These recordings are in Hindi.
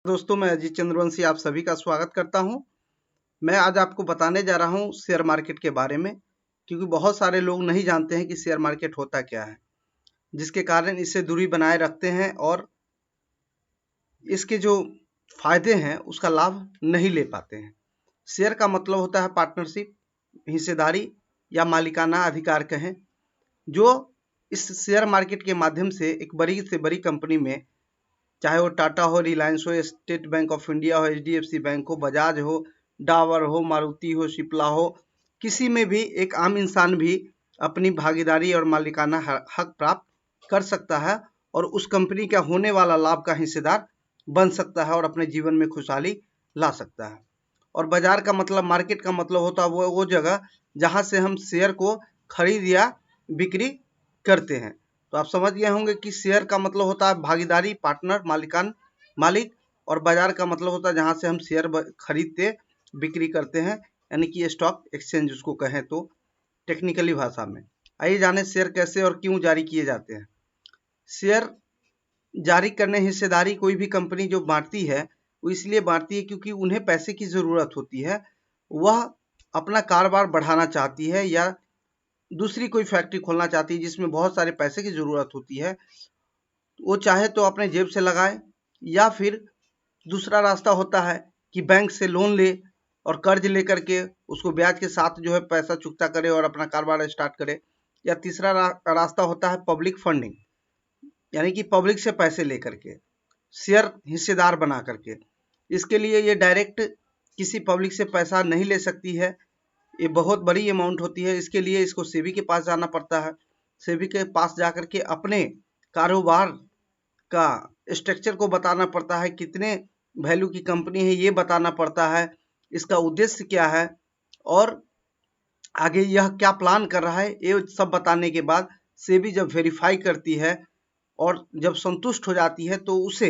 दोस्तों, मैं अजीत चंद्रवंशी आप सभी का स्वागत करता हूं। मैं आज आपको बताने जा रहा हूं शेयर मार्केट के बारे में, क्योंकि बहुत सारे लोग नहीं जानते हैं कि शेयर मार्केट होता क्या है, जिसके कारण इससे दूरी बनाए रखते हैं और इसके जो फायदे हैं उसका लाभ नहीं ले पाते हैं। शेयर का मतलब होता है पार्टनरशिप, हिस्सेदारी या मालिकाना अधिकार कहें, जो इस शेयर मार्केट के माध्यम से एक बड़ी से बड़ी कंपनी में, चाहे वो टाटा हो, रिलायंस हो, स्टेट बैंक ऑफ इंडिया हो, एचडीएफसी बैंक हो, बजाज हो, डाबर हो, मारुति हो, सिप्ला हो, किसी में भी एक आम इंसान भी अपनी भागीदारी और मालिकाना हक प्राप्त कर सकता है और उस कंपनी का होने वाला लाभ का हिस्सेदार बन सकता है और अपने जीवन में खुशहाली ला सकता है। और बाजार का मतलब, मार्केट का मतलब होता है वो जगह जहां से हम शेयर को खरीद या बिक्री करते हैं। तो आप समझ गए होंगे कि शेयर का मतलब होता है भागीदारी, पार्टनर, मालिक, और बाजार का मतलब होता है जहां से हम शेयर खरीदते बिक्री करते हैं, यानी कि स्टॉक एक्सचेंज उसको कहें तो टेक्निकली भाषा में। आइए जाने शेयर कैसे और क्यों जारी किए जाते हैं। शेयर जारी करने हिस्सेदारी कोई भी कंपनी जो बांटती है वो इसलिए बांटती है क्योंकि उन्हें पैसे की जरूरत होती है। वह अपना कारोबार बढ़ाना चाहती है या दूसरी कोई फैक्ट्री खोलना चाहती है जिसमें बहुत सारे पैसे की जरूरत होती है। वो चाहे तो अपने जेब से लगाए या फिर दूसरा रास्ता होता है कि बैंक से लोन ले और कर्ज लेकर के उसको ब्याज के साथ जो है पैसा चुकता करे और अपना कारोबार स्टार्ट करे। या तीसरा रास्ता होता है पब्लिक फंडिंग, यानी कि पब्लिक से पैसे लेकर के शेयर हिस्सेदार बना करके। इसके लिए ये डायरेक्ट किसी पब्लिक से पैसा नहीं ले सकती है, ये बहुत बड़ी अमाउंट होती है। इसके लिए इसको सेबी के पास जाना पड़ता है। सेबी के पास जाकर के अपने कारोबार का स्ट्रक्चर को बताना पड़ता है, कितने वैल्यू की कंपनी है ये बताना पड़ता है, इसका उद्देश्य क्या है और आगे यह क्या प्लान कर रहा है, ये सब बताने के बाद सेबी जब वेरीफाई करती है और जब संतुष्ट हो जाती है तो उसे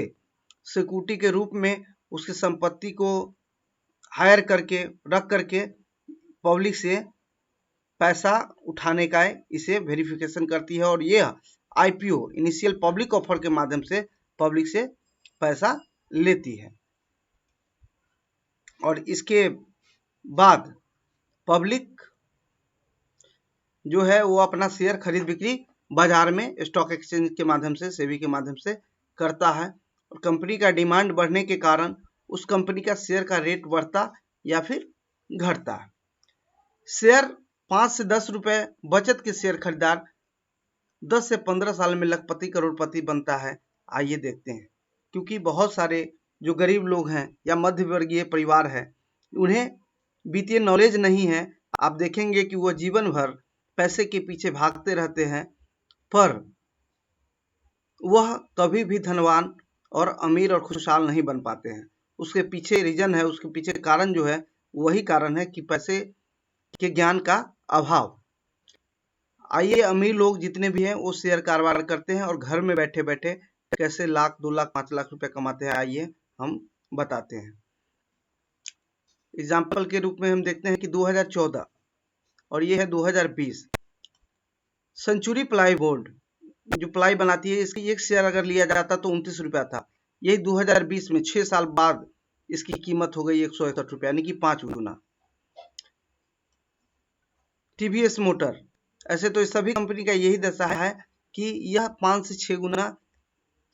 सिक्योरिटी के रूप में उसकी संपत्ति को हायर करके रख करके पब्लिक से पैसा उठाने का इसे वेरिफिकेशन करती है और ये आईपीओ, इनिशियल पब्लिक ऑफर के माध्यम से पब्लिक से पैसा लेती है। और इसके बाद पब्लिक जो है वो अपना शेयर खरीद बिक्री बाजार में स्टॉक एक्सचेंज के माध्यम से, सेबी के माध्यम से करता है। और कंपनी का डिमांड बढ़ने के कारण उस कंपनी का शेयर का रेट बढ़ता या फिर घटता है। शेयर 5 से 10 रुपए बचत के शेयर खरीदार 10 से 15 साल में लखपति करोड़पति बनता है। आइए देखते हैं, क्योंकि बहुत सारे जो गरीब लोग हैं या मध्य वर्गीय परिवार है उन्हें वित्तीय नॉलेज नहीं है। आप देखेंगे कि वो जीवन भर पैसे के पीछे भागते रहते हैं, पर वह कभी भी धनवान और अमीर और खुशहाल नहीं बन पाते हैं। उसके पीछे रीजन है, उसके पीछे कारण जो है वही कारण है कि पैसे के ज्ञान का अभाव। आइए, अमीर लोग जितने भी हैं वो शेयर कारोबार करते हैं और घर में बैठे बैठे कैसे लाख, 2 लाख, 5 लाख रुपए कमाते हैं, आइए हम बताते हैं। एग्जाम्पल के रूप में हम देखते हैं कि 2014 और ये है 2020। सेंचुरी प्लाई बोर्ड जो प्लाई बनाती है, इसकी एक शेयर अगर लिया जाता तो 29 रुपया था। यही 2020 में 6 साल बाद इसकी कीमत हो गई 161 रुपया, यानी कि 5 गुना। टीवीएस मोटर, ऐसे तो इस सभी कंपनी का यही दशा है कि यह 5 से 6 गुना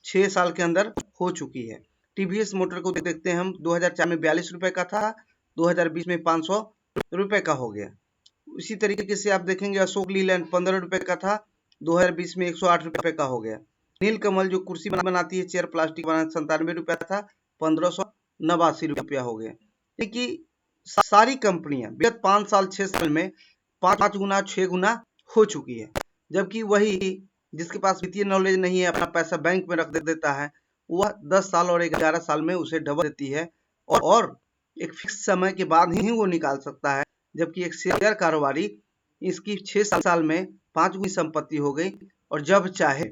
6 साल के अंदर हो चुकी है। टीवीएस मोटर को देखते हैं हम, 2004 में 42 रुपए का था, 2020 में 500 रुपए का हो गया। इसी तरीके से आप देखेंगे अशोक लीलैंड 15 रुपए का था, 2020 में 108 रुपए का हो गया। नीलकमल जो कुर्सी बनाती है, चेयर प्लास्टिक बना, 97 रुपया था, 1589 रुपया हो गया। देखिए सारी कंपनियां विगत 5 साल 6 साल में 5 गुना 6 गुना हो चुकी है। जबकि वही जिसके पास वित्तीय नॉलेज नहीं है, अपना पैसा बैंक में रख देता है, वह 10 साल और 11 साल में उसे डबल देती है और एक फिक्स समय के बाद ही वो निकाल सकता है। जबकि एक शेयर कारोबारी इसकी 6 साल में 5 गुनी संपत्ति हो गई और जब चाहे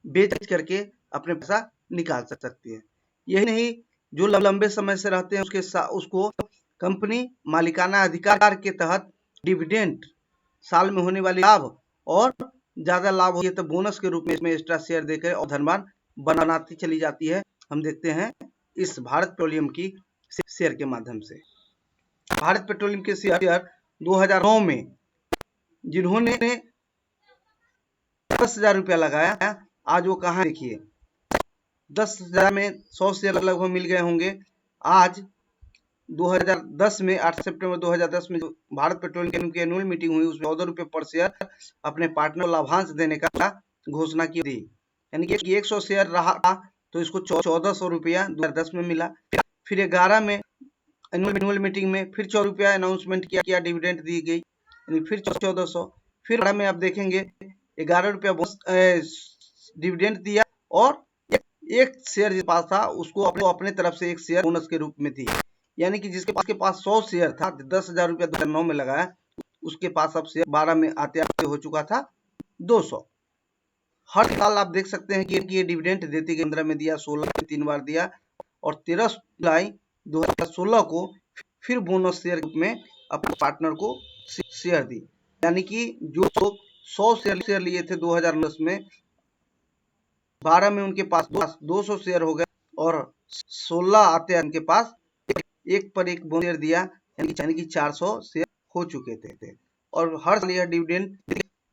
बेच करके अपने पैसा निकाल सकती है। यही नहीं, जो लंबे समय से रहते हैं उसको कंपनी मालिकाना अधिकार के तहत डिविडेंड, साल में होने वाली लाभ और ज्यादा लाभ हो तो बोनस के रूप में इसमें एक्स्ट्रा शेयर देकर और धनवान बनाती चली जाती है। हम देखते हैं इस भारत पेट्रोलियम की शेयर के माध्यम से। भारत पेट्रोलियम के शेयर 2009 में जिन्होंने 10,000 रुपया लगाया, आज वो कहाँ देखिए 10,000 में 100 शेयर लगभग मिल गए होंगे। आज 2010 में 8 सितंबर 2010 में जो भारत पेट्रोलियम की एनुअल मीटिंग हुई, उसमें 14 रुपये पर शेयर अपने पार्टनर को लाभांश देने का घोषणा की थी। यानी कि 100 शेयर रहा तो इसको 1400 रुपया 2010 में मिला। फिर 11 में एनुअल मीटिंग में फिर 14 रुपया अनाउंसमेंट किया, डिविडेंड दी गई, यानी फिर 1400। फिर 12 में आप देखेंगे 11 रुपया डिविडेंड दिया और एक शेयर जिसके पास था उसको अपने तरफ से एक शेयर बोनस के रूप में थी। यानी कि जिसके पास 100 शेयर था, 10,000 रुपया 2009 में लगाया, उसके पास अब शेयर 12 में आते आते हो चुका था 200। हर साल आप देख सकते हैं कि ये डिविडेंड देती गई। 15 में दिया, 16 में 3 बार दिया और 13 जुलाई 2016 को फिर बोनस शेयर में अपने पार्टनर को शेयर दी। यानी कि जो 100 शेयर लिए थे 2010 में, 12 में उनके पास 200 शेयर हो गए और 16 आते उनके पास एक पर एक बोनस शेयर दिया, यानी कि 400 शेयर हो चुके थे। और हर साल यह डिविडेंड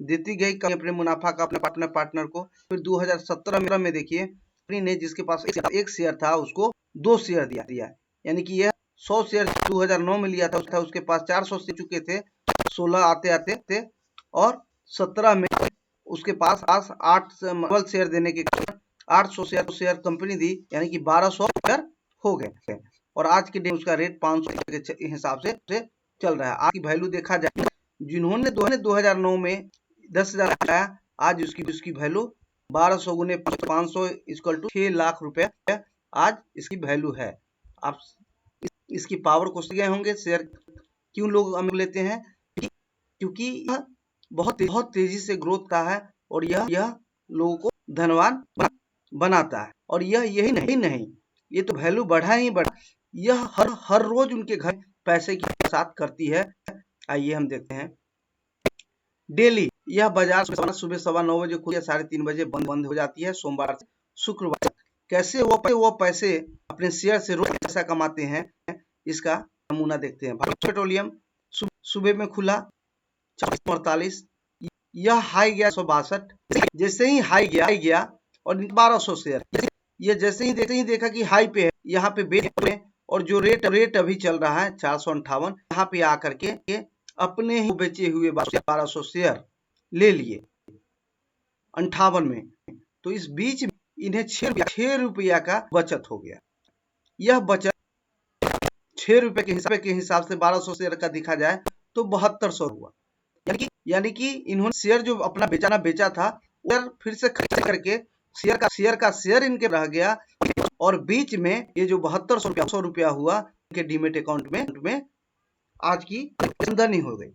देती गई अपने मुनाफा का अपने पार्टनर को। फिर 2017 में देखिए कंपनी ने जिसके पास एक शेयर था उसको 2 शेयर दिया, यानी कि यह 100 शेयर 2009 में लिया था, उसके पास 400 से चुके थे 16 आते थे और 17 में उसके पास 8 शेयर देने के कारण 800 शेयर कंपनी दी, यानी कि 1200 शेयर हो गए। और आज के दिन उसका रेट 500 के हिसाब से चल रहा है। आज की वैल्यू देखा जाए, जिन्होंने 2009 में 10,000 लगाया, आज उसकी वैल्यू 1200 गुने 500 इक्वल टू 6 लाख रुपए आज इसकी वैल्यू है। आप इसकी पावर को समझ गए होंगे। शेयर क्यों लोग लेते हैं? क्योंकि यह बहुत तेजी से ग्रोथ का है और यह लोगों को धनवान बनाता है। और यही नहीं, ये तो वैल्यू बढ़ा ही बढ़ा, यह हर रोज उनके घर पैसे के साथ करती है। आइए हम देखते हैं। डेली यह बाजार सुबह 9:15 बजे खुलती है, 3:30 बजे बंद हो जाती है, सोमवार से शुक्रवार। कैसे वो पैसे अपने शेयर से रोज पैसा कमाते हैं, इसका नमूना देखते हैं। भारत पेट्रोलियम सुबह में खुला 4:48, यह हाई गया 162। जैसे ही हाई गया और 1200 शेयर, ये जैसे ही देखा कि हाई पे है, यहाँ पे बेच में, और जो रेट अभी चल रहा है 458, यहाँ पे आकर के अपने ही बेचे हुए 1200 शेयर ले लिए 58 में। तो इस बीच इन्हें 6 रुपया का बचत हो गया। यह बचत 6 रुपए के हिसाब से 1200 शेयर का दिखा जाए तो 7200 हुआ। यानी कि इन्होंने शेयर जो अपना बेचा था, फिर से खर्च करके शेयर इनके रह गया और बीच में ये जो 7200 रुपया हुआ इनके डीमेट अकाउंट में आज की आमदनी हो गई।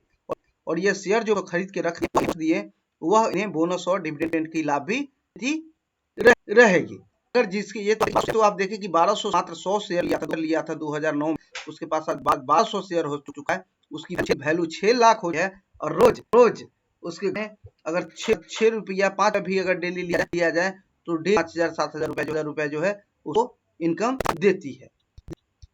और ये शेयर जो खरीद के रख दिए, वह इन्हें बोनस और डिविडेंड की लाभ भी रहेगी। अगर जिसकी ये तो आप देखें कि 1200 मात्र 100 शेयर लिया था 2009 में, उसके पास 1200 शेयर हो चुका है, उसकी वैल्यू 6 लाख हो जाए और रोज उसके अगर 6 रुपया 5 भी अगर डेली लिया जाए तो 5,000-7,000 रुपया जो है उसको इनकम देती है।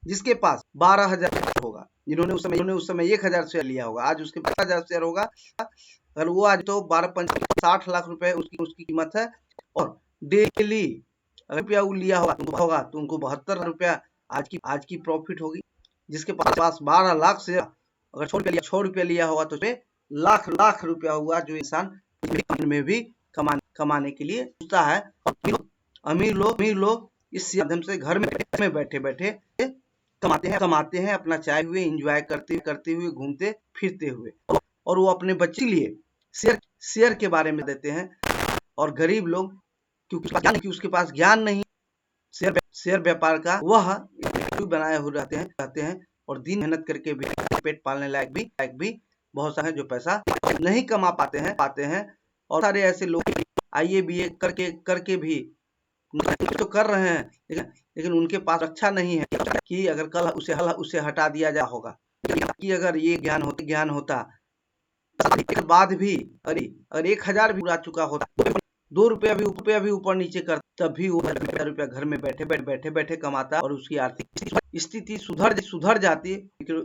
जिसके पास 12,000 होगा, जिन्होंने उस समय 1,000 शेयर लिया होगा, आज उसके 12,000 शेयर होगा। अगर वो आज तो 12-5 लाख रुपए उसकी कीमत है। और डेली अगर रुपया लिया होगा तो उनको 72 रुपया आज की प्रॉफिट होगी। जिसके पास 12 लाख शेयर अगर 6 रुपया लिया होगा तो लाख रुपया हुआ, जो इंसान में भी कमाने के लिए सोचता है। अमीर लोग इस माध्यम से घर में बैठे कमाते हैं अपना चाय हुए, एंजॉय करते हुए, घूमते फिरते हुए। और वो अपने बच्चे के लिए शेयर के बारे में देते हैं। और गरीब लोग क्योंकि उसके पास ज्ञान नहीं शेयर व्यापार का, वह बनाए हुए रहते हैं और दिन मेहनत करके भी पेट पालने लायक भी बहुत सारे जो पैसा नहीं कमा पाते हैं। और सारे ऐसे लोग आईए बीए करके भी तो कर रहे हैं, लेकिन उनके पास रक्षा नहीं है कि अगर कल उसे हटा दिया जा होगा। कि अगर ये ज्ञान होता बाद भी अगर 1,000 भी उड़ा चुका होता, 2 रुपया भी ऊपर नीचे कर तभी वो रुपया घर में बैठे बैठे कमाता है और उसकी आर्थिक स्थिति सुधर जाती है।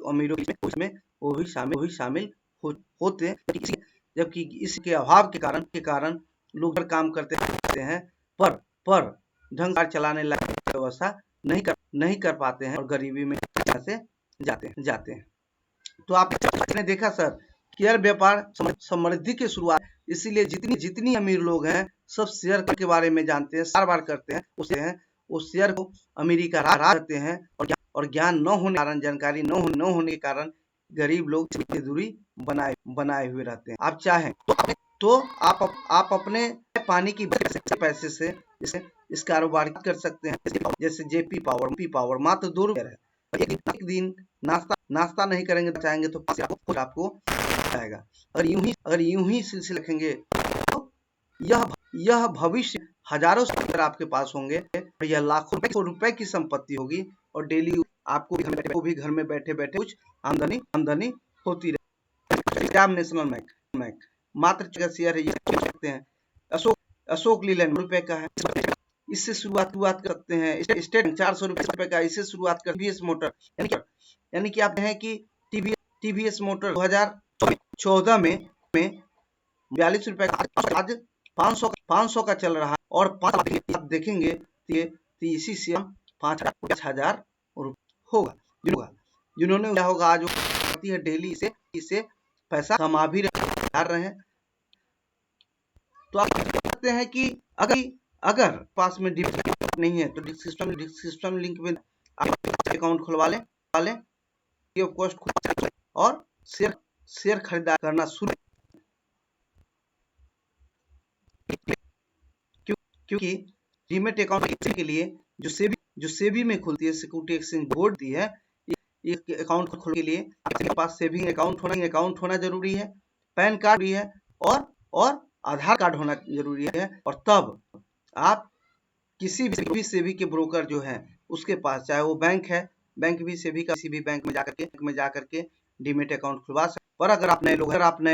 अमीरों में वो भी शामिल होते हैं, जबकि इसके अभाव के कारण लोग हर काम करते हैं पर ढंग से चलाने लायक व्यवस्था नहीं कर पाते हैं और गरीबी में से जाते हैं। तो आपने देखा सर, शेयर व्यापार समृद्धि की शुरुआत, इसीलिए जितनी अमीर लोग हैं सब शेयर के बारे में जानते हैं, कारोबार करते हैं, उस शेयर को अमीरी का राज करते हैं और ज्ञान न होने के कारण, जानकारी न होने के कारण गरीब लोग दूरी बनाए हुए रहते हैं। आप चाहें तो आप अपने पानी की पैसे से इस कारोबार कर सकते हैं। जैसे जेपी पावर मात्र 2 रुपये है। एक दिन नाश्ता नहीं करेंगे तो चाहेंगे तो आपको आएगा। अगर यूं ही सिलसिले रखेंगे तो यह भविष्य हजारों शेयर आपके पास होंगे और यह लाखों रुपए की संपत्ति होगी और डेली आपको भी घर में बैठे कुछ आमदनी होती रहेगी। पंजाब नेशनल बैंक मात्र शेयर है, सकते हैं। अशोक लीलैंड रुपए का है, इससे शुरुआत कर सकते हैं। स्टेट 400 रुपए का, इससे शुरुआत कर। टीवीएस मोटर यानी कि आप हैं कि टीवीएस मोटर 2014 में 42 रुपए का, आज 500 का चल रहा है और 5 आप देखेंगे तो इसी से 5,000 होगा। जिन्होंने होगा आज है डेली इसे पैसा कमा भी रहे हैं। तो आप सकते हैं कि अगर पास में डिपॉजिट नहीं है तो डिस्क्रिप्शन लिंक में आप अकाउंट खुलवा लें और शेयर खरीदारी करना शुरू, क्योंकि डीमैट अकाउंट के लिए जो सेबी में खुलती है, सिक्योरिटी एक्सचेंज बोर्ड दी है, एक अकाउंट खोलने के लिए आपके पास सेविंग अकाउंट होना जरूरी है, पैन कार्ड भी है और आधार कार्ड होना जरूरी है। और तब आप किसी भी सेबी के ब्रोकर जो है उसके पास, चाहे वो बैंक है, बैंक भी सेबी का, किसी भी बैंक में जाकर के डीमैट अकाउंट खुलवा सकते। पर अगर आप नए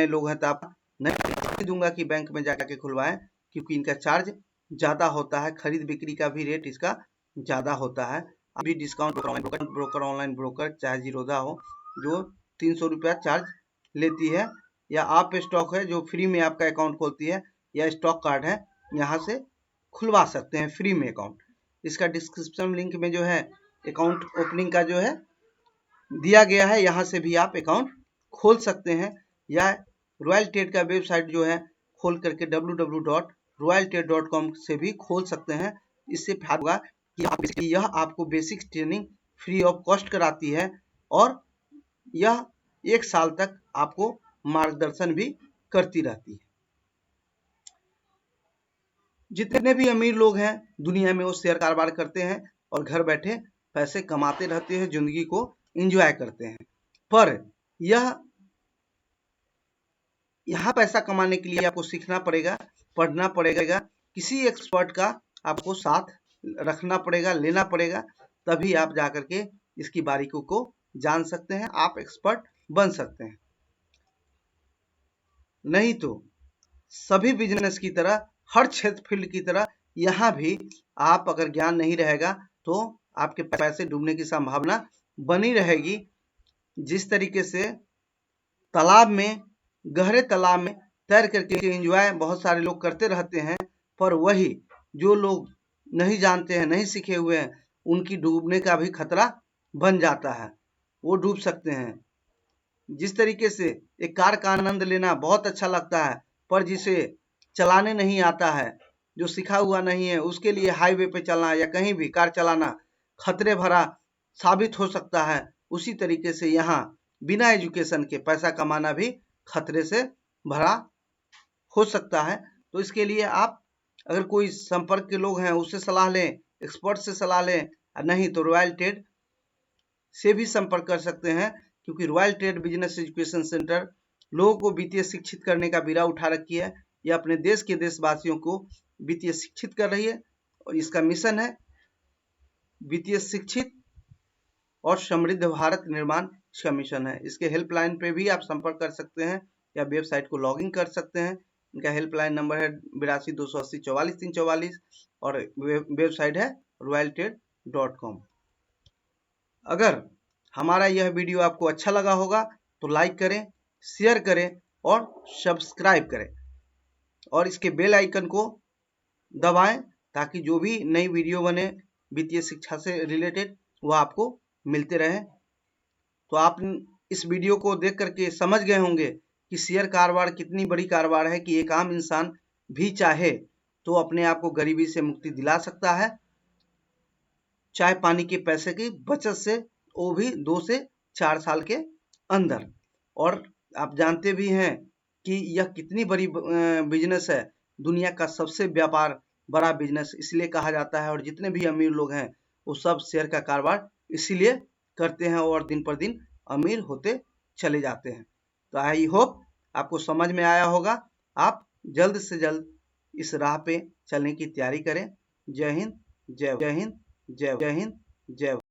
लोग हैं तो आप नहीं दूंगा कि बैंक में जाकर के खुलवाएं, क्योंकि इनका चार्ज ज्यादा होता है, खरीद बिक्री का भी रेट इसका ज्यादा होता है। अभी डिस्काउंट ब्रोकर ऑनलाइन ब्रोकर चाहे जीरोधा हो, जो 300 रुपया चार्ज लेती है, या आप स्टॉक है जो फ्री में आपका अकाउंट खोलती है, या स्टॉक कार्ड है, यहाँ से खुलवा सकते हैं फ्री में अकाउंट। इसका डिस्क्रिप्शन लिंक में जो है अकाउंट ओपनिंग का जो है दिया गया है, यहाँ से भी आप अकाउंट खोल सकते हैं, या रॉयल ट्रेड का वेबसाइट जो है खोल करके www.royaltrade.com से भी खोल सकते हैं। इससे फायदा होगा कि यह आपको basic training free of cost कराती है और यह 1 साल तक आपको मार्गदर्शन भी करती रहती है। जितने भी अमीर लोग हैं दुनिया में वो शेयर कारोबार करते हैं और घर बैठे पैसे कमाते रहते हैं, जिंदगी को एंजॉय करते हैं। पर यहाँ पैसा कमाने के लिए आपको सीखना पड़ेगा, पढ़ना पड़ेगा, किसी एक्सपर्ट का आपको साथ रखना पड़ेगा, लेना पड़ेगा, तभी आप जाकर के इसकी बारीकियों को जान सकते हैं, आप एक्सपर्ट बन सकते हैं। नहीं तो सभी बिजनेस की तरह, हर क्षेत्र फील्ड की तरह यहाँ भी आप अगर ज्ञान नहीं रहेगा तो आपके पैसे डूबने की संभावना बनी रहेगी। जिस तरीके से गहरे तालाब में तैर करके एंजॉय बहुत सारे लोग करते रहते हैं, पर वही जो लोग नहीं जानते हैं, नहीं सीखे हुए हैं, उनकी डूबने का भी खतरा बन जाता है, वो डूब सकते हैं। जिस तरीके से एक कार का आनंद लेना बहुत अच्छा लगता है, पर जिसे चलाने नहीं आता है, जो सीखा हुआ नहीं है, उसके लिए हाईवे पे चलना या कहीं भी कार चलाना खतरे भरा साबित हो सकता है। उसी तरीके से यहाँ बिना एजुकेशन के पैसा कमाना भी खतरे से भरा हो सकता है। तो इसके लिए आप अगर कोई संपर्क के लोग हैं उससे सलाह लें, एक्सपर्ट से सलाह लें, नहीं तो रॉयल ट्रेड से भी संपर्क कर सकते हैं, क्योंकि royal trade business education centre लोगों को वित्तीय शिक्षित करने का बीड़ा उठा रखी है। यह अपने देश के देशवासियों को वित्तीय शिक्षित कर रही है और इसका मिशन है वित्तीय शिक्षित और समृद्ध भारत निर्माण, इसका मिशन है। इसके हेल्पलाइन पे भी आप संपर्क कर सकते हैं या वेबसाइट को लॉगिन कर सकते हैं। इनका हेल्पलाइन नंबर है 82 280 44 344। और वेबसाइट है royaltrade.com। अगर हमारा यह वीडियो आपको अच्छा लगा होगा तो लाइक करें, शेयर करें और सब्सक्राइब करें और इसके बेल आइकन को दबाएं ताकि जो भी नई वीडियो बने वित्तीय शिक्षा से रिलेटेड वह आपको मिलते रहे। तो आप इस वीडियो को देख करके समझ गए होंगे कि शेयर कारोबार कितनी बड़ी कारोबार है कि एक आम इंसान भी चाहे तो अपने आप को गरीबी से मुक्ति दिला सकता है, चाय पानी के पैसे की बचत से, वो भी 2 से 4 साल के अंदर। और आप जानते भी हैं कि यह कितनी बड़ी बिजनेस है, दुनिया का सबसे बड़ा बिजनेस इसलिए कहा जाता है। और जितने भी अमीर लोग हैं वो सब शेयर का कारोबार इसीलिए करते हैं और दिन पर दिन अमीर होते चले जाते हैं। तो आई होप आपको समझ में आया होगा। आप जल्द से जल्द इस राह पे चलने की तैयारी करें। जय हिंद, जय हिंद, जय हिंद, जय।